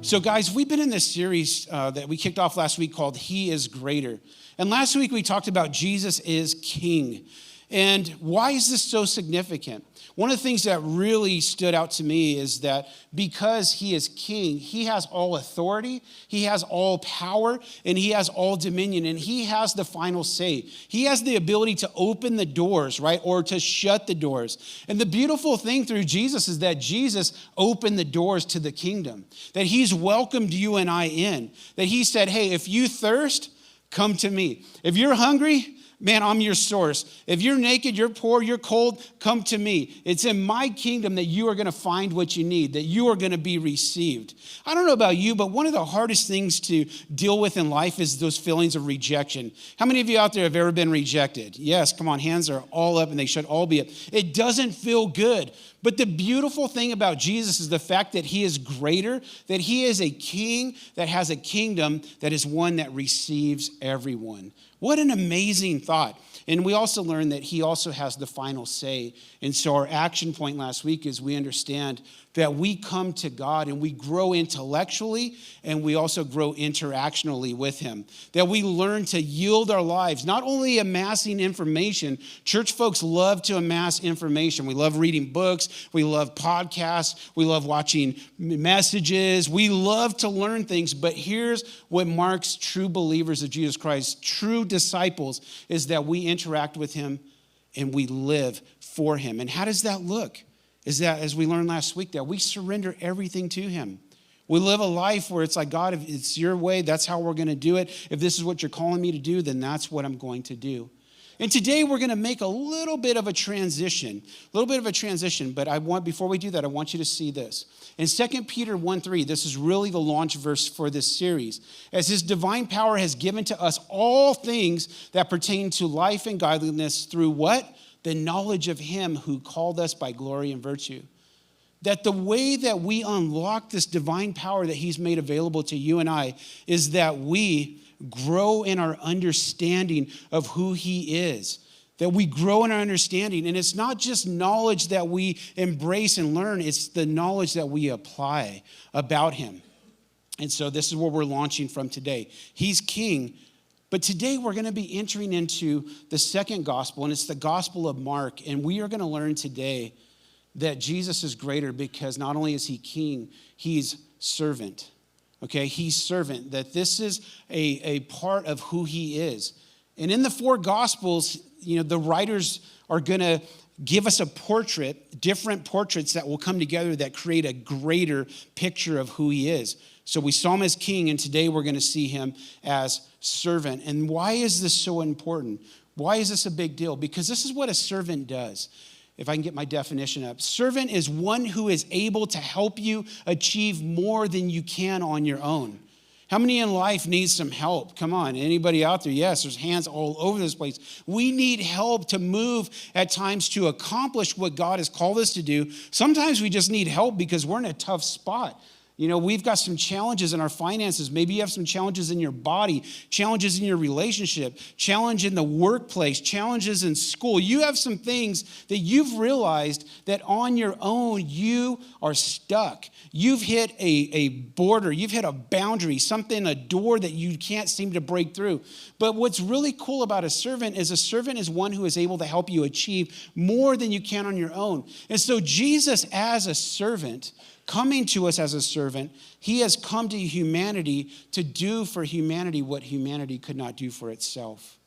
So guys, we've been in this series that we kicked off last week called He is Greater. And last week we talked about Jesus is King. And why is this so significant? One of the things that really stood out to me is that because he is king, he has all authority, he has all power, and he has all dominion, and he has the final say. He has the ability to open the doors, right, or to shut the doors. And the beautiful thing through Jesus is that Jesus opened the doors to the kingdom, that he's welcomed you and I in, that he said, hey, if you thirst, come to me. If you're hungry, man, I'm your source. If you're naked, you're poor, you're cold, come to me. It's in my kingdom that you are going to find what you need, that you are going to be received. I don't know about you, but one of the hardest things to deal with in life is those feelings of rejection. How many of you out there have ever been rejected? Yes, come on, hands are all up and they should all be up. It doesn't feel good. But the beautiful thing about Jesus is the fact that he is greater, that he is a king that has a kingdom that is one that receives everyone. What an amazing thought. And we also learned that he also has the final say. And so our action point last week is we understand that we come to God and we grow intellectually and we also grow interactionally with him. That we learn to yield our lives, not only amassing information. Church folks love to amass information. We love reading books. We love podcasts. We love watching messages. We love to learn things. But here's what marks true believers of Jesus Christ, true disciples, is that we interact with him and we live for him. And how does that look? Is that, as we learned last week, that we surrender everything to him. We live a life where it's like, God, if it's your way, that's how we're going to do it. If this is what you're calling me to do, then that's what I'm going to do. And today we're going to make a little bit of a transition, but before we do that, I want you to see this. In 2 Peter 1:3, this is really the launch verse for this series. As his divine power has given to us all things that pertain to life and godliness through what? The knowledge of him who called us by glory and virtue. That the way that we unlock this divine power that he's made available to you and I is that we grow in our understanding of who he is. That we grow in our understanding. And it's not just knowledge that we embrace and learn, it's the knowledge that we apply about him. And so this is where we're launching from today. He's king. But today we're going to be entering into the second gospel, and it's the Gospel of Mark. And we are going to learn today that Jesus is greater because not only is he king, he's servant. Okay, he's servant, that this is a part of who he is. And in the four gospels, the writers are going to give us a portrait, different portraits that will come together that create a greater picture of who he is. So we saw him as king, and today we're going to see him as servant. And why is this so important? Why is this a big deal? Because this is what a servant does. If I can get my definition up. Servant is one who is able to help you achieve more than you can on your own. How many in life need some help? Come on, anybody out there? Yes, there's hands all over this place. We need help to move at times to accomplish what God has called us to do. Sometimes we just need help because we're in a tough spot. We've got some challenges in our finances. Maybe you have some challenges in your body, challenges in your relationship, challenge in the workplace, challenges in school. You have some things that you've realized that on your own, you are stuck. You've hit a border. You've hit a boundary, a door that you can't seem to break through. But what's really cool about a servant is one who is able to help you achieve more than you can on your own. And so Jesus as a servant, coming to us as a servant, he has come to humanity to do for humanity what humanity could not do for itself.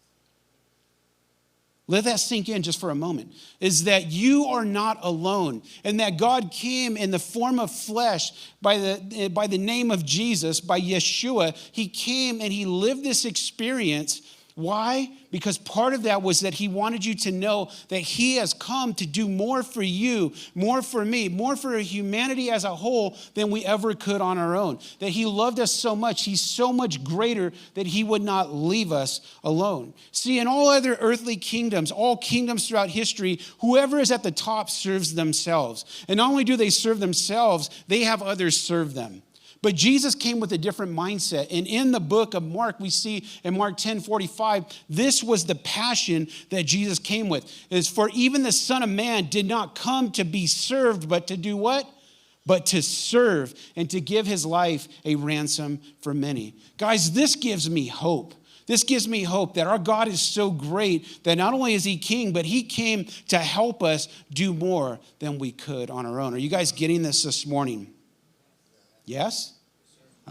Let that sink in just for a moment, is that you are not alone and that God came in the form of flesh by the name of Jesus, by Yeshua. He came and he lived this experience. Why? Because part of that was that he wanted you to know that he has come to do more for you, more for me, more for humanity as a whole than we ever could on our own. That he loved us so much, he's so much greater that he would not leave us alone. See, in all other earthly kingdoms, all kingdoms throughout history, whoever is at the top serves themselves. And not only do they serve themselves, they have others serve them. But Jesus came with a different mindset. And in the book of Mark, we see in Mark 10:45, this was the passion that Jesus came with. Is for even the Son of Man did not come to be served, but to do what? but to serve and to give his life a ransom for many. Guys, this gives me hope. This gives me hope that our God is so great that not only is he king, but he came to help us do more than we could on our own. Are you guys getting this morning? Yes?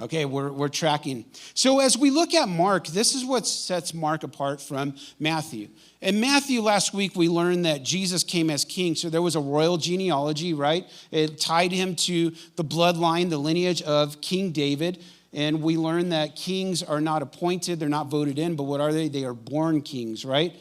Okay, we're tracking. So as we look at Mark, this is what sets Mark apart from Matthew. In Matthew last week, we learned that Jesus came as king. So there was a royal genealogy, right? It tied him to the bloodline, the lineage of King David. And we learned that kings are not appointed, they're not voted in, but what are they? They are born kings, right?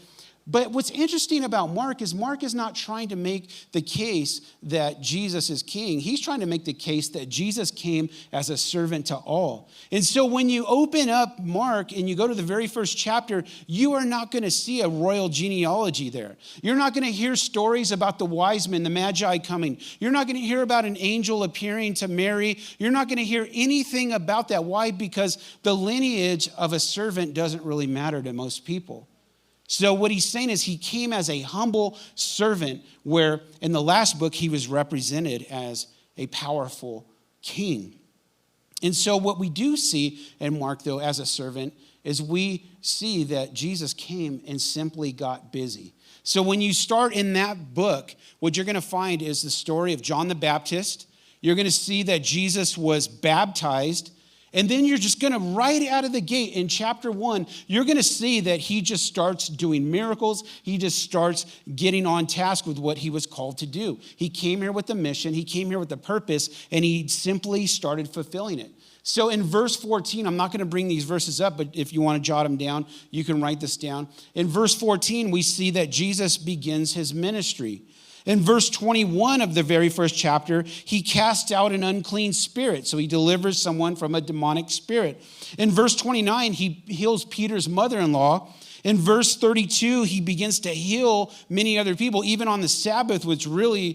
But what's interesting about Mark is not trying to make the case that Jesus is king. He's trying to make the case that Jesus came as a servant to all. And so when you open up Mark and you go to the very first chapter, you are not going to see a royal genealogy there. You're not going to hear stories about the wise men, the magi coming. You're not going to hear about an angel appearing to Mary. You're not going to hear anything about that. Why? Because the lineage of a servant doesn't really matter to most people. So what he's saying is he came as a humble servant, where in the last book he was represented as a powerful king. And so what we do see in Mark, though, as a servant, is we see that Jesus came and simply got busy. So when you start in that book, what you're going to find is the story of John the Baptist. You're going to see that Jesus was baptized. And then you're just going to, right out of the gate in chapter 1, you're going to see that he just starts doing miracles. He just starts getting on task with what he was called to do. He came here with a mission. He came here with a purpose, and he simply started fulfilling it. So in verse 14, I'm not going to bring these verses up, but if you want to jot them down, you can write this down. In verse 14, we see that Jesus begins his ministry. In verse 21 of the very first chapter, he casts out an unclean spirit. So he delivers someone from a demonic spirit. In verse 29, he heals Peter's mother-in-law. In verse 32, he begins to heal many other people, even on the Sabbath, which really,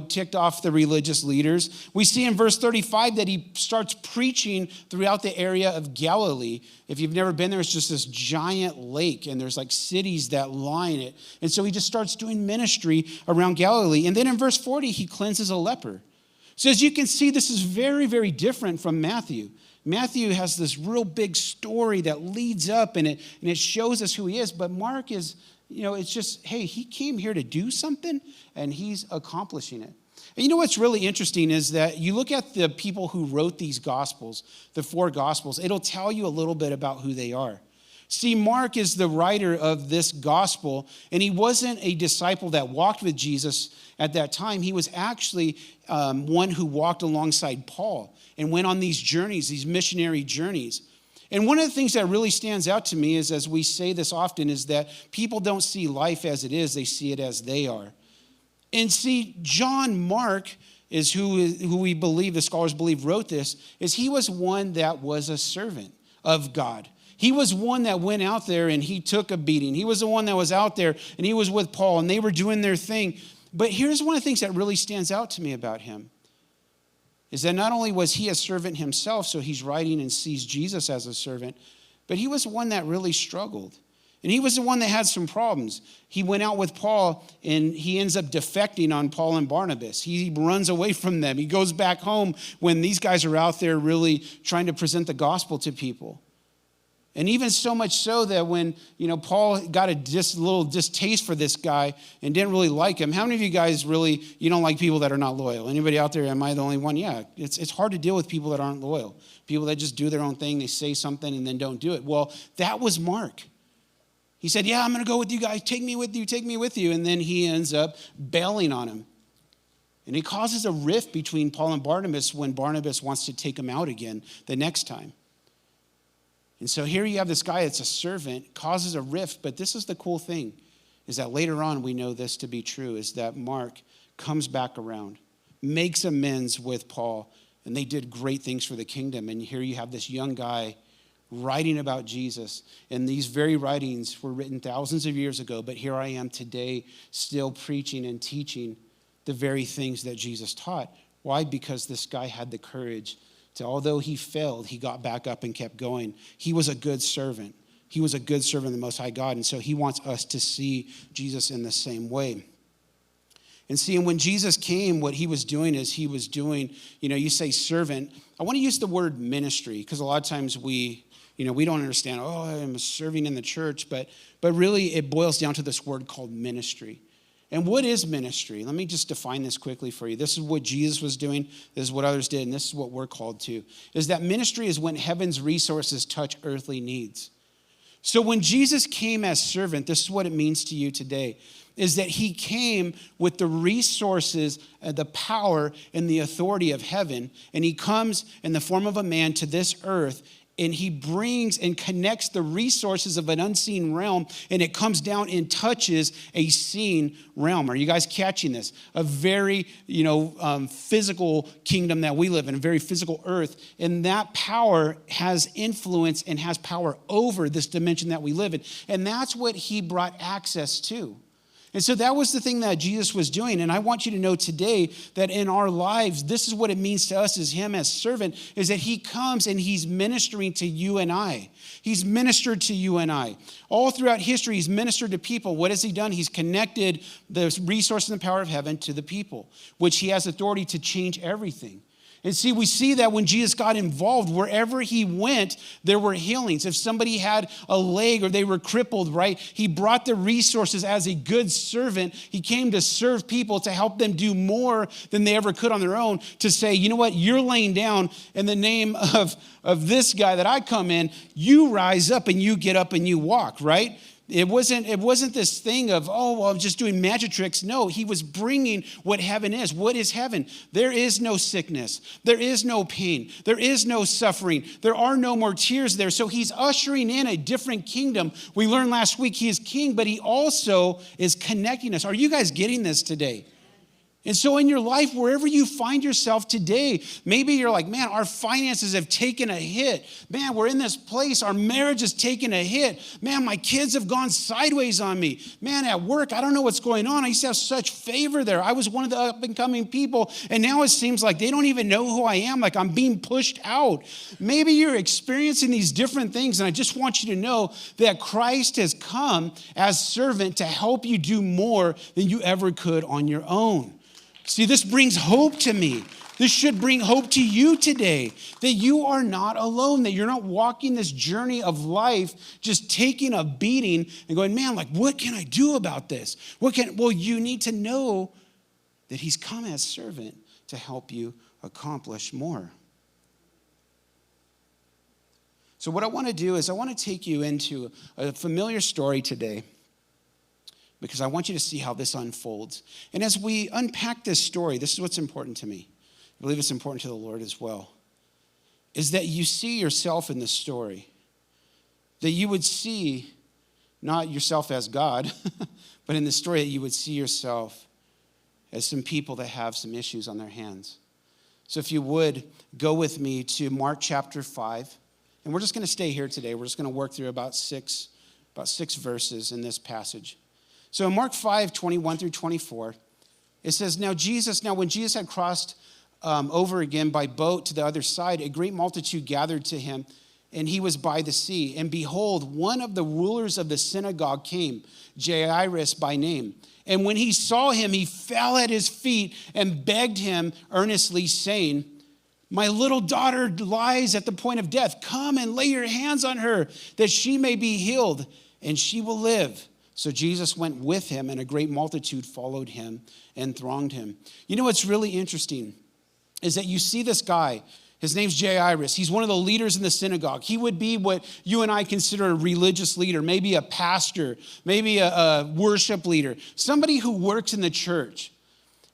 ticked off the religious leaders. We see in verse 35 that he starts preaching throughout the area of Galilee. If you've never been there, it's just this giant lake, and there's like cities that line it. And so he just starts doing ministry around Galilee. And then in verse 40, he cleanses a leper. So as you can see, this is very, very different from Matthew. Matthew has this real big story that leads up, and it shows us who he is. But Mark is, it's just, hey, he came here to do something, and he's accomplishing it. And you know what's really interesting is that you look at the people who wrote these Gospels, the 4 Gospels, it'll tell you a little bit about who they are. See, Mark is the writer of this gospel, and he wasn't a disciple that walked with Jesus at that time. He was actually one who walked alongside Paul and went on these journeys, these missionary journeys. And one of the things that really stands out to me is, as we say this often, is that people don't see life as it is, they see it as they are. And see, John Mark is who we believe, the scholars believe wrote this, is he was one that was a servant of God. He was one that went out there and he took a beating. He was the one that was out there and he was with Paul and they were doing their thing. But here's one of the things that really stands out to me about him, is that not only was he a servant himself, so he's writing and sees Jesus as a servant, but he was one that really struggled. And he was the one that had some problems. He went out with Paul and he ends up defecting on Paul and Barnabas. He runs away from them. He goes back home when these guys are out there really trying to present the gospel to people. And even so much so that when, Paul got a little distaste for this guy and didn't really like him. How many of you guys really, you don't like people that are not loyal? Anybody out there, am I the only one? Yeah, it's hard to deal with people that aren't loyal. People that just do their own thing, they say something and then don't do it. Well, that was Mark. He said, yeah, I'm going to go with you guys. Take me with you. And then he ends up bailing on him. And it causes a rift between Paul and Barnabas when Barnabas wants to take him out again the next time. And so here you have this guy that's a servant, causes a rift, but this is the cool thing, is that later on we know this to be true, is that Mark comes back around, makes amends with Paul, and they did great things for the kingdom. And here you have this young guy writing about Jesus, and these very writings were written thousands of years ago, but here I am today still preaching and teaching the very things that Jesus taught. Why? Because this guy had the courage to, although he failed, he got back up and kept going. He was a good servant. He was a good servant of the Most High God. And so he wants us to see Jesus in the same way. And see, and when Jesus came, what he was doing is he was doing, you say servant. I want to use the word ministry because a lot of times we don't understand, I'm serving in the church, but really it boils down to this word called ministry. And what is ministry? Let me just define this quickly for you. This is what Jesus was doing. This is what others did, and this is what we're called to. Is that ministry is when heaven's resources touch earthly needs. So when Jesus came as servant, this is what it means to you today, is that he came with the resources, the power, and the authority of heaven, and he comes in the form of a man to this earth, and he brings and connects the resources of an unseen realm, and it comes down and touches a seen realm. Are you guys catching this? A very, physical kingdom that we live in, a very physical earth, and that power has influence and has power over this dimension that we live in, and that's what he brought access to. And so that was the thing that Jesus was doing. And I want you to know today that in our lives, this is what it means to us as him as servant, is that he comes and he's ministering to you and I. He's ministered to you and I. All throughout history, he's ministered to people. What has he done? He's connected the resources and the power of heaven to the people, which he has authority to change everything. And see, we see that when Jesus got involved, wherever he went, there were healings. If somebody had a leg or they were crippled, right, he brought the resources as a good servant. He came to serve people, to help them do more than they ever could on their own, to say, you know what, you're laying down in the name of this guy that I come in, you rise up and you get up and you walk, right? It wasn't this thing of, I'm just doing magic tricks. No, he was bringing what heaven is. What is heaven? There is no sickness. There is no pain. There is no suffering. There are no more tears there. So he's ushering in a different kingdom. We learned last week he is king, but he also is connecting us. Are you guys getting this today? And so in your life, wherever you find yourself today, maybe you're like, man, our finances have taken a hit. Man, we're in this place. Our marriage has taken a hit. Man, my kids have gone sideways on me. Man, at work, I don't know what's going on. I used to have such favor there. I was one of the up and coming people. And now it seems like they don't even know who I am. Like I'm being pushed out. Maybe you're experiencing these different things. And I just want you to know that Christ has come as servant to help you do more than you ever could on your own. See, this brings hope to me. This should bring hope to you today, that you are not alone, that you're not walking this journey of life, just taking a beating and going, man, like, what can I do about this? Well, you need to know that he's come as servant to help you accomplish more. So what I want to do is I want to take you into a familiar story today, because I want you to see how this unfolds. And as we unpack this story, this is what's important to me. I believe it's important to the Lord as well, is that you see yourself in this story, that you would see not yourself as God, but in the story that you would see yourself as some people that have some issues on their hands. So if you would, go with me to Mark chapter 5, and we're just going to stay here today. We're just going to work through about six verses in this passage. So in Mark 5, 21 through 24, it says, Now when Jesus had crossed over again by boat to the other side, a great multitude gathered to him, and he was by the sea. And behold, one of the rulers of the synagogue came, Jairus by name. And when he saw him, he fell at his feet and begged him earnestly, saying, My little daughter lies at the point of death. Come and lay your hands on her, that she may be healed, and she will live. So Jesus went with him, and a great multitude followed him and thronged him. You know what's really interesting is that you see this guy. His name's Jairus. He's one of the leaders in the synagogue. He would be what you and I consider a religious leader, maybe a pastor, maybe a worship leader, somebody who works in the church.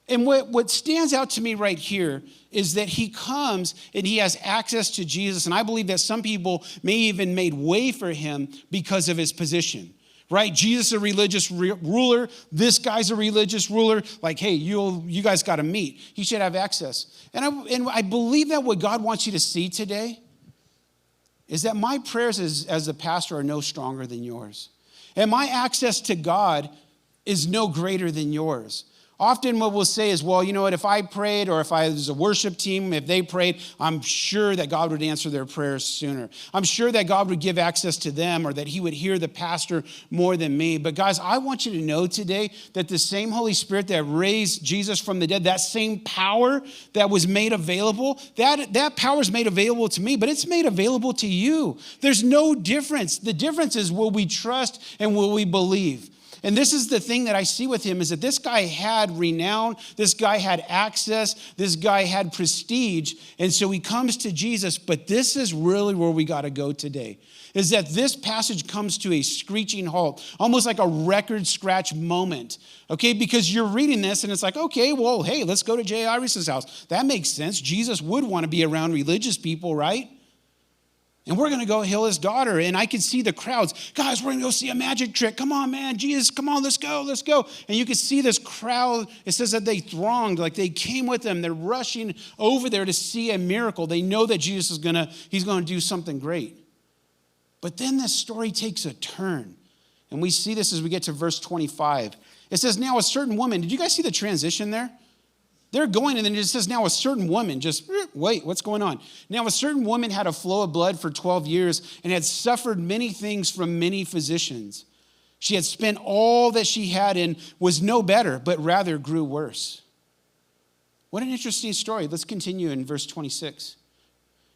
And what stands out to me right here is that he comes and he has access to Jesus. And I believe that some people may even made way for him because of his position. Right? Jesus is a religious ruler. This guy's a religious ruler. Like, hey, you guys got to meet. He should have access. And I believe that what God wants you to see today is that my prayers as a pastor are no stronger than yours. And my access to God is no greater than yours. Often what we'll say is, well, you know what, if I prayed or if I was a worship team, if they prayed, I'm sure that God would answer their prayers sooner. I'm sure that God would give access to them or that he would hear the pastor more than me. But guys, I want you to know today that the same Holy Spirit that raised Jesus from the dead, that same power that was made available, that power is made available to me, but it's made available to you. There's no difference. The difference is, will we trust and will we believe? And this is the thing that I see with him, is that this guy had renown, this guy had access, this guy had prestige. And so he comes to Jesus, but this is really where we got to go today, is that this passage comes to a screeching halt, almost like a record scratch moment, okay? Because you're reading this and it's like, okay, well, hey, let's go to Jairus' house. That makes sense. Jesus would want to be around religious people, right? And we're going to go heal his daughter. And I can see the crowds. Guys, we're going to go see a magic trick. Come on, man. Jesus, come on, let's go. And you can see this crowd. It says that they thronged, like they came with them. They're rushing over there to see a miracle. They know that Jesus he's going to do something great. But then this story takes a turn. And we see this as we get to verse 25. It says, now a certain woman. Did you guys see the transition there? They're going, and then it says, now a certain woman, just wait, what's going on? Now a certain woman had a flow of blood for 12 years and had suffered many things from many physicians. She had spent all that she had and was no better, but rather grew worse. What an interesting story. Let's continue in verse 26.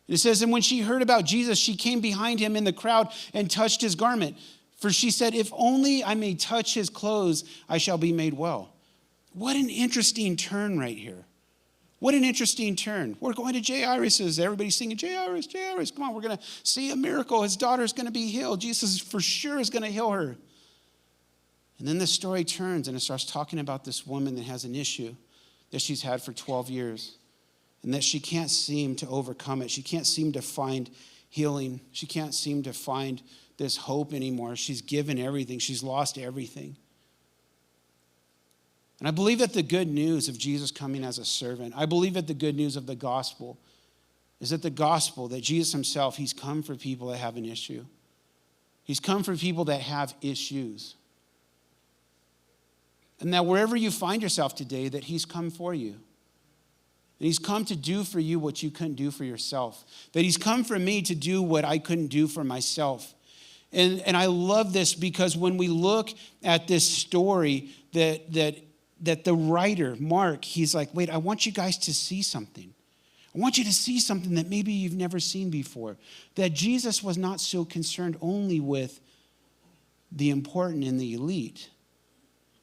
It says, and when she heard about Jesus, she came behind him in the crowd and touched his garment. For she said, if only I may touch his clothes, I shall be made well. What an interesting turn right here. What an interesting turn. We're going to Jairus'. Everybody's singing, Jairus, Jairus. Come on, we're going to see a miracle. His daughter's going to be healed. Jesus for sure is going to heal her. And then the story turns and it starts talking about this woman that has an issue that she's had for 12 years and that she can't seem to overcome it. She can't seem to find healing. She can't seem to find this hope anymore. She's given everything. She's lost everything. And I believe that the good news of Jesus coming as a servant, I believe that the good news of the gospel is that the gospel, that Jesus himself, he's come for people that have an issue. He's come for people that have issues. And that wherever you find yourself today, that he's come for you. And he's come to do for you what you couldn't do for yourself. That he's come for me to do what I couldn't do for myself. And I love this because when we look at this story that the writer, Mark, he's like, wait, I want you guys to see something. I want you to see something that maybe you've never seen before. That Jesus was not so concerned only with the important and the elite,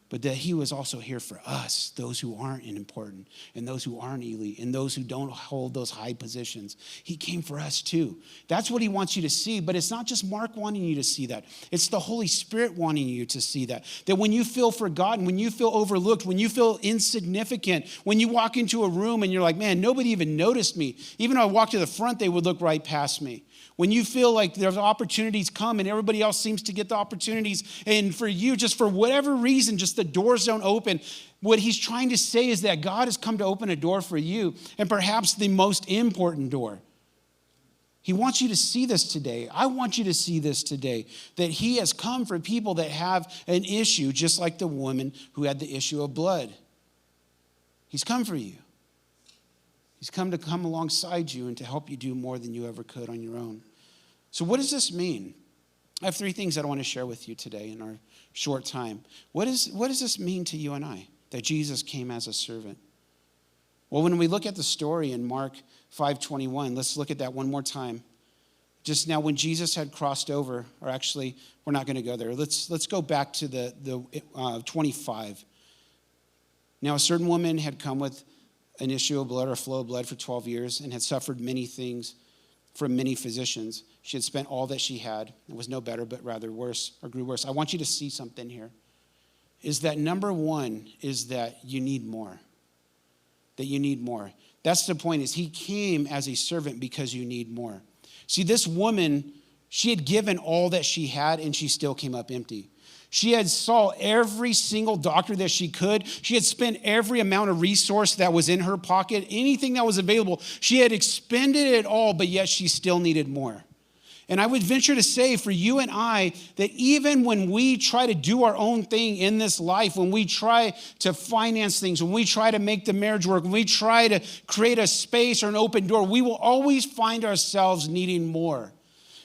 but that he was also here for us, those who aren't important and those who aren't elite and those who don't hold those high positions. He came for us too. That's what he wants you to see, but it's not just Mark wanting you to see that. It's the Holy Spirit wanting you to see that. That when you feel forgotten, when you feel overlooked, when you feel insignificant, when you walk into a room and you're like, man, nobody even noticed me. Even though I walked to the front, they would look right past me. When you feel like there's opportunities come and everybody else seems to get the opportunities, and for you, just for whatever reason, just the doors don't open, what he's trying to say is that God has come to open a door for you, and perhaps the most important door. He wants you to see this today. I want you to see this today, that he has come for people that have an issue, just like the woman who had the issue of blood. He's come for you. He's come alongside you and to help you do more than you ever could on your own. So what does this mean? I have 3 things that I want to share with you today in our short time. What does this mean to you and I, that Jesus came as a servant? Well, when we look at the story in Mark 5:21, let's look at that one more time. Just now, when Jesus had crossed over, or actually, we're not going to go there. Let's go back to the 25. Now, a certain woman had come with an issue of blood or a flow of blood for 12 years and had suffered many things from many physicians. She had spent all that she had and was no better, but rather worse or grew worse. I want you to see something here. Is that number one is that you need more. That you need more. That's the point, is he came as a servant because you need more. See, this woman, she had given all that she had and she still came up empty. She had saw every single doctor that she could. She had spent every amount of resource that was in her pocket, anything that was available. She had expended it all, but yet she still needed more. And I would venture to say for you and I that even when we try to do our own thing in this life, when we try to finance things, when we try to make the marriage work, when we try to create a space or an open door, we will always find ourselves needing more.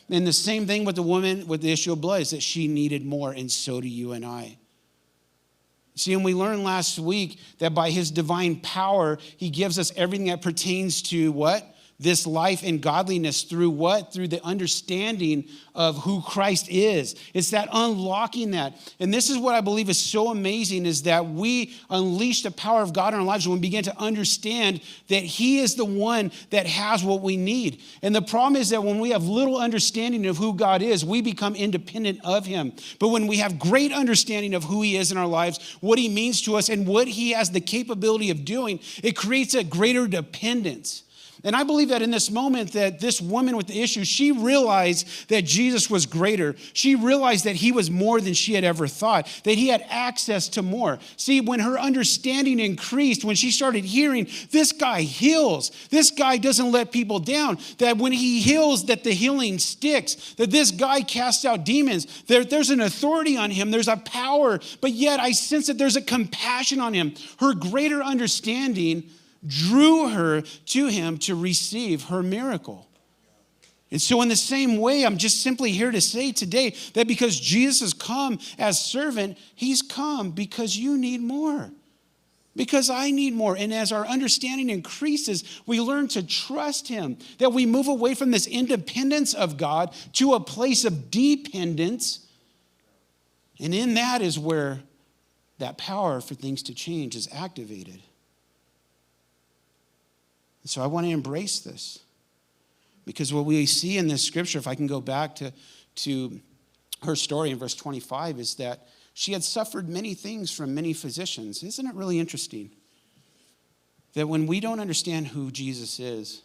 And the same thing with the woman with the issue of blood is that she needed more, and so do you and I. See, and we learned last week that by his divine power, he gives us everything that pertains to what? This life and godliness through what? Through the understanding of who Christ is. It's that unlocking that. And this is what I believe is so amazing is that we unleash the power of God in our lives when we begin to understand that he is the one that has what we need. And the problem is that when we have little understanding of who God is, we become independent of him. But when we have great understanding of who he is in our lives, what he means to us, and what he has the capability of doing, it creates a greater dependence. And I believe that in this moment that this woman with the issue, she realized that Jesus was greater. She realized that he was more than she had ever thought, that he had access to more. See, when her understanding increased, when she started hearing, this guy heals, this guy doesn't let people down, that when he heals, that the healing sticks, that this guy casts out demons, there's an authority on him, there's a power, but yet I sense that there's a compassion on him. Her greater understanding drew her to him to receive her miracle. And so in the same way, I'm just simply here to say today that because Jesus has come as servant, he's come because you need more. Because I need more. And as our understanding increases, we learn to trust him, that we move away from this independence of God to a place of dependence. And in that is where that power for things to change is activated. So I want to embrace this, because what we see in this scripture, if I can go back to her story in verse 25, is that she had suffered many things from many physicians. Isn't it really interesting that when we don't understand who Jesus is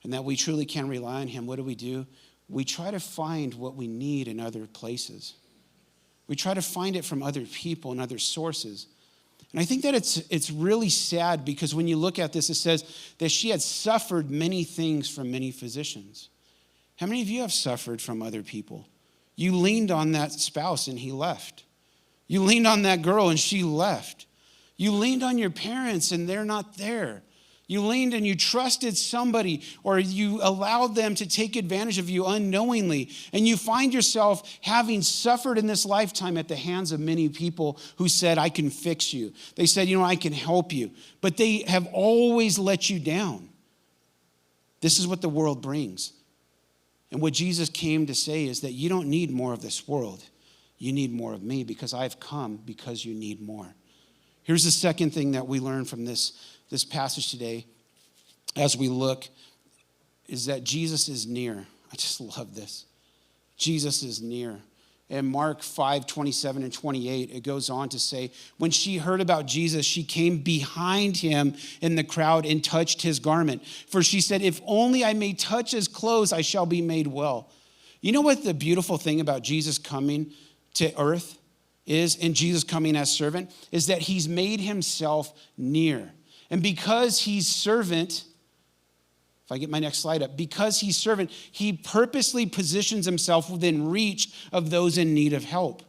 and that we truly can rely on him, what do? We try to find what we need in other places. We try to find it from other people and other sources. And I think that it's really sad, because when you look at this, it says that she had suffered many things from many physicians. How many of you have suffered from other people? You leaned on that spouse and he left. You leaned on that girl and she left. You leaned on your parents and they're not there. You leaned and you trusted somebody, or you allowed them to take advantage of you unknowingly. And you find yourself having suffered in this lifetime at the hands of many people who said, I can fix you. They said, I can help you. But they have always let you down. This is what the world brings. And what Jesus came to say is that you don't need more of this world. You need more of me, because I've come because you need more. Here's the second thing that we learn from this passage today as we look, is that Jesus is near. I just love this. Jesus is near. In Mark 5, 27 and 28, it goes on to say, when she heard about Jesus, she came behind him in the crowd and touched his garment. For she said, if only I may touch his clothes, I shall be made well. You know what the beautiful thing about Jesus coming to earth is, and Jesus coming as servant, is that he's made himself near. And because he's servant, if I get my next slide up, because he's servant, he purposely positions himself within reach of those in need of help.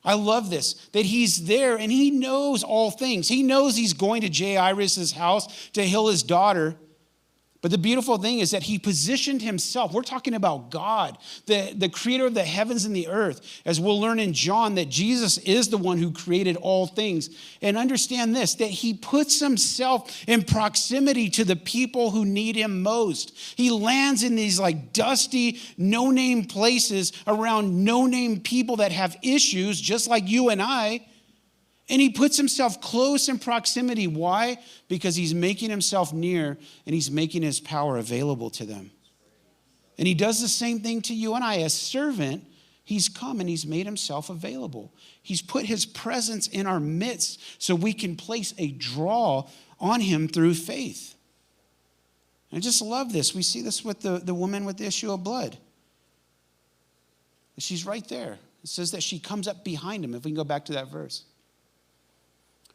I love this, that he's there and he knows all things. He knows he's going to Jairus' house to heal his daughter. But the beautiful thing is that he positioned himself. We're talking about God, the creator of the heavens and the earth. As we'll learn in John, that Jesus is the one who created all things. And understand this, that he puts himself in proximity to the people who need him most. He lands in these dusty, no-name places around no-name people that have issues, just like you and I. And he puts himself close in proximity. Why? Because he's making himself near and he's making his power available to them. And he does the same thing to you and I. As servant, he's come and he's made himself available. He's put his presence in our midst so we can place a draw on him through faith. I just love this. We see this with the woman with the issue of blood. She's right there. It says that she comes up behind him. If we can go back to that verse.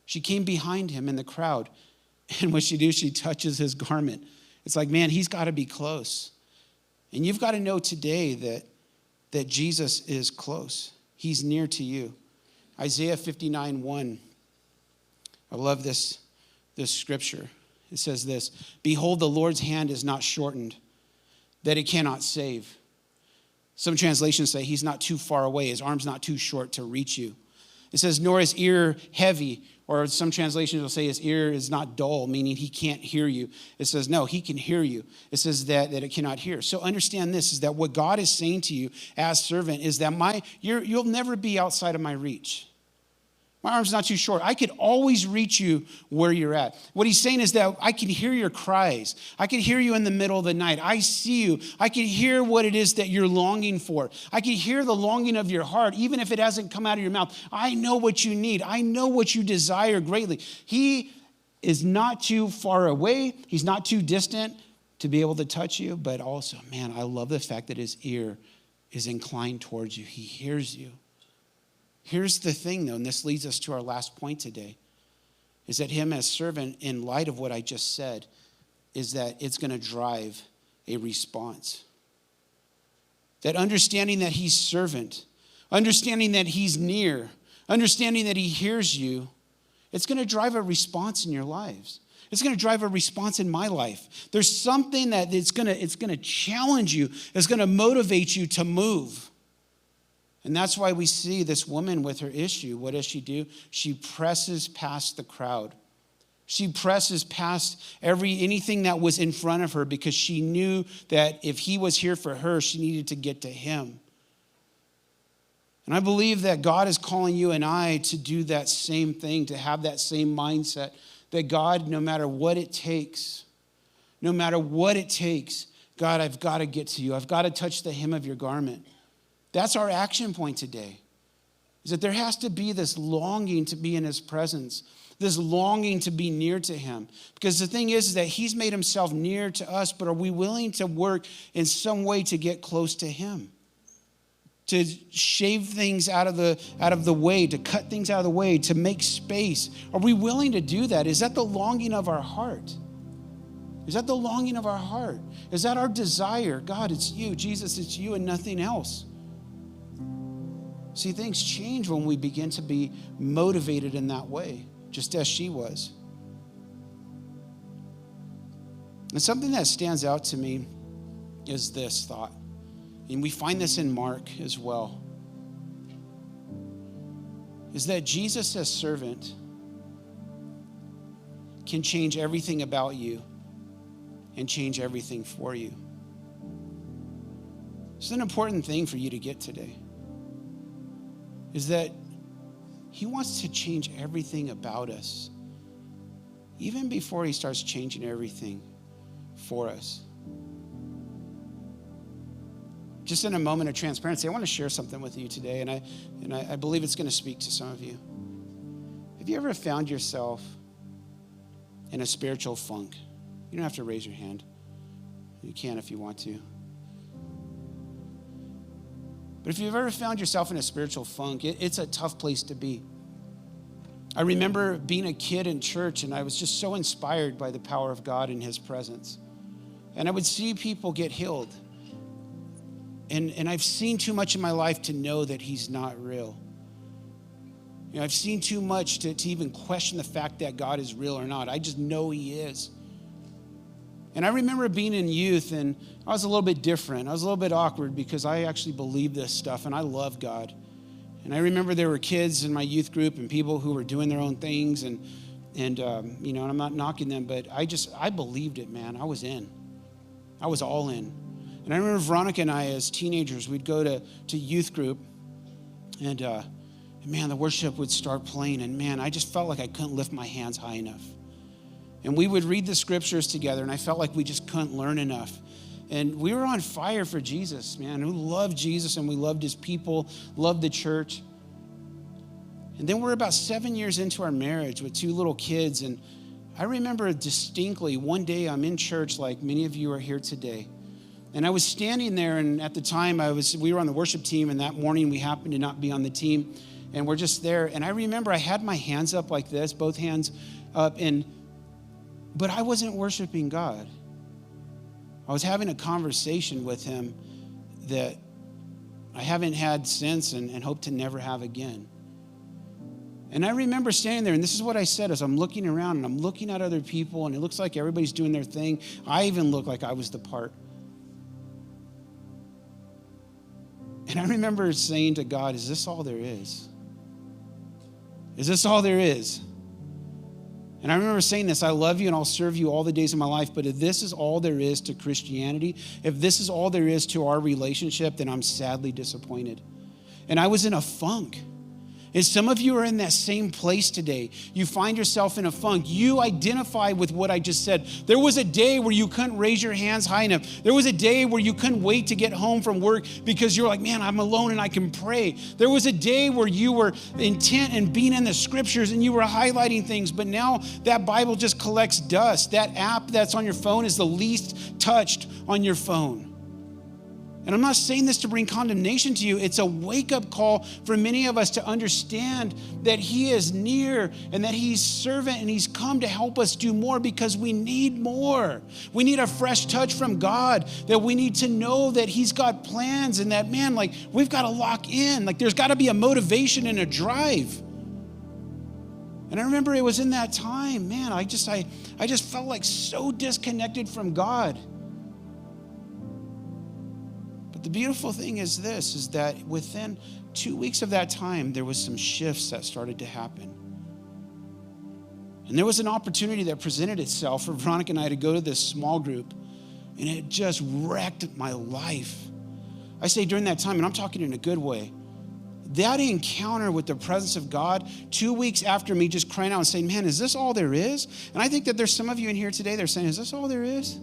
She came behind him in the crowd. And what she do, she touches his garment. It's like, man, he's got to be close. And you've got to know today that Jesus is close. He's near to you. Isaiah 59:1. I love this scripture. It says this, behold, the Lord's hand is not shortened, that it cannot save. Some translations say he's not too far away. His arm's not too short to reach you. It says, nor his ear heavy, or some translations will say his ear is not dull, meaning he can't hear you. It says, no, he can hear you. It says that it cannot hear. So understand this, is that what God is saying to you as servant is that you'll never be outside of my reach. My arm's not too short. I could always reach you where you're at. What he's saying is that I can hear your cries. I can hear you in the middle of the night. I see you. I can hear what it is that you're longing for. I can hear the longing of your heart, even if it hasn't come out of your mouth. I know what you need. I know what you desire greatly. He is not too far away. He's not too distant to be able to touch you. But also, man, I love the fact that his ear is inclined towards you. He hears you. Here's the thing, though, and this leads us to our last point today, is that him as servant, in light of what I just said, is that it's going to drive a response. That understanding that he's servant, understanding that he's near, understanding that he hears you, it's going to drive a response in your lives. It's going to drive a response in my life. There's something that it's going to challenge you, it's going to motivate you to move. And that's why we see this woman with her issue. What does she do? She presses past the crowd. She presses past anything that was in front of her because she knew that if he was here for her, she needed to get to him. And I believe that God is calling you and I to do that same thing, to have that same mindset, that God, no matter what it takes, God, I've got to get to you. I've got to touch the hem of your garment. That's our action point today, is that there has to be this longing to be in his presence, this longing to be near to him. Because the thing is that he's made himself near to us, but are we willing to work in some way to get close to him? To shave things out of the way, to cut things out of the way, to make space. Are we willing to do that? Is that the longing of our heart? Is that the longing of our heart? Is that our desire? God, it's you. Jesus, it's you and nothing else. See, things change when we begin to be motivated in that way, just as she was. And something that stands out to me is this thought. And we find this in Mark as well. Is that Jesus as servant can change everything about you and change everything for you. It's an important thing for you to get today. Is that he wants to change everything about us, even before he starts changing everything for us. Just in a moment of transparency, I want to share something with you today, and I believe it's going to speak to some of you. Have you ever found yourself in a spiritual funk? You don't have to raise your hand. You can if you want to. But if you've ever found yourself in a spiritual funk, it's a tough place to be. I remember being a kid in church, and I was just so inspired by the power of God in his presence. And I would see people get healed. And I've seen too much in my life to know that he's not real. You know, I've seen too much to even question the fact that God is real or not. I just know he is. And I remember being in youth, and I was a little bit different. I was a little bit awkward because I actually believed this stuff, and I love God. And I remember there were kids in my youth group and people who were doing their own things, and I'm not knocking them, but I believed it, man. I was in. I was all in. And I remember Veronica and I, as teenagers, we'd go to youth group, and man, the worship would start playing, and man, I just felt like I couldn't lift my hands high enough. And we would read the scriptures together, and I felt like we just couldn't learn enough. And we were on fire for Jesus, man. We loved Jesus, and we loved his people, loved the church. And then we're about 7 years into our marriage with 2 little kids, and I remember distinctly one day I'm in church like many of you are here today. And I was standing there, and at the time we were on the worship team, and that morning we happened to not be on the team, and we're just there. And I remember I had my hands up like this, both hands up, but I wasn't worshiping God. I was having a conversation with him that I haven't had since and hope to never have again. And I remember standing there, and this is what I said as I'm looking around, and I'm looking at other people, and it looks like everybody's doing their thing. I even look like I was the part. And I remember saying to God, is this all there is? Is this all there is? And I remember saying this, I love you and I'll serve you all the days of my life, but if this is all there is to Christianity, if this is all there is to our relationship, then I'm sadly disappointed. And I was in a funk. And some of you are in that same place today. You find yourself in a funk. You identify with what I just said. There was a day where you couldn't raise your hands high enough. There was a day where you couldn't wait to get home from work because you're like, man, I'm alone and I can pray. There was a day where you were intent in being in the scriptures and you were highlighting things, but now that Bible just collects dust. That app that's on your phone is the least touched on your phone. And I'm not saying this to bring condemnation to you. It's a wake-up call for many of us to understand that he is near and that he's servant and he's come to help us do more because we need more. We need a fresh touch from God, that we need to know that he's got plans and that, man, like we've got to lock in. Like there's got to be a motivation and a drive. And I remember it was in that time, man, I just felt like so disconnected from God. The beautiful thing is this, is that within 2 weeks of that time, there was some shifts that started to happen. And there was an opportunity that presented itself for Veronica and I to go to this small group, and it just wrecked my life. I say during that time, and I'm talking in a good way, that encounter with the presence of God, 2 weeks after me just crying out and saying, man, is this all there is? And I think that there's some of you in here today that are saying, is this all there is?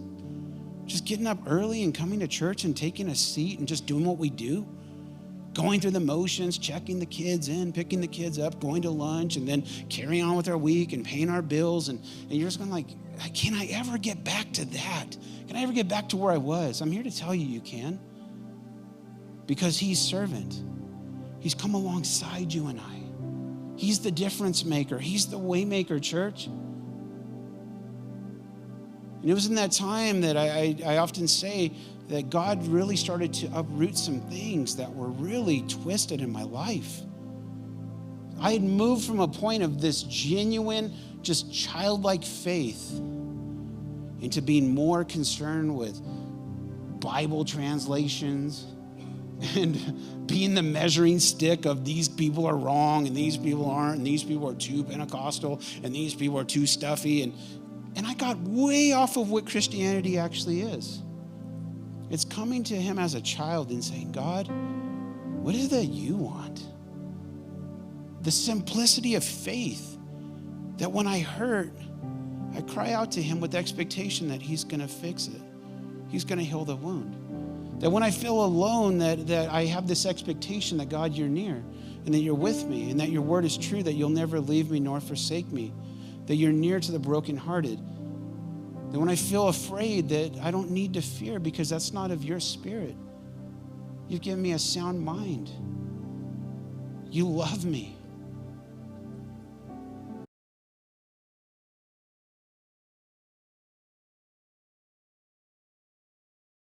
Just getting up early and coming to church and taking a seat and just doing what we do. Going through the motions, checking the kids in, picking the kids up, going to lunch, and then carrying on with our week and paying our bills. And you're just going like, can I ever get back to that? Can I ever get back to where I was? I'm here to tell you, you can. Because he's servant. He's come alongside you and I. He's the difference maker. He's the way maker, church. And it was in that time that I often say that God really started to uproot some things that were really twisted in my life. I had moved from a point of this genuine, just childlike faith into being more concerned with Bible translations and being the measuring stick of these people are wrong and these people aren't, and these people are too Pentecostal and these people are too stuffy. And I got way off of what Christianity actually is. It's coming to him as a child and saying, God, what is it that you want? The simplicity of faith that when I hurt, I cry out to him with the expectation that he's going to fix it. He's going to heal the wound. That when I feel alone, that I have this expectation that, God, you're near and that you're with me and that your word is true, that you'll never leave me nor forsake me, that you're near to the brokenhearted. That when I feel afraid, that I don't need to fear because that's not of your spirit. You've given me a sound mind. You love me.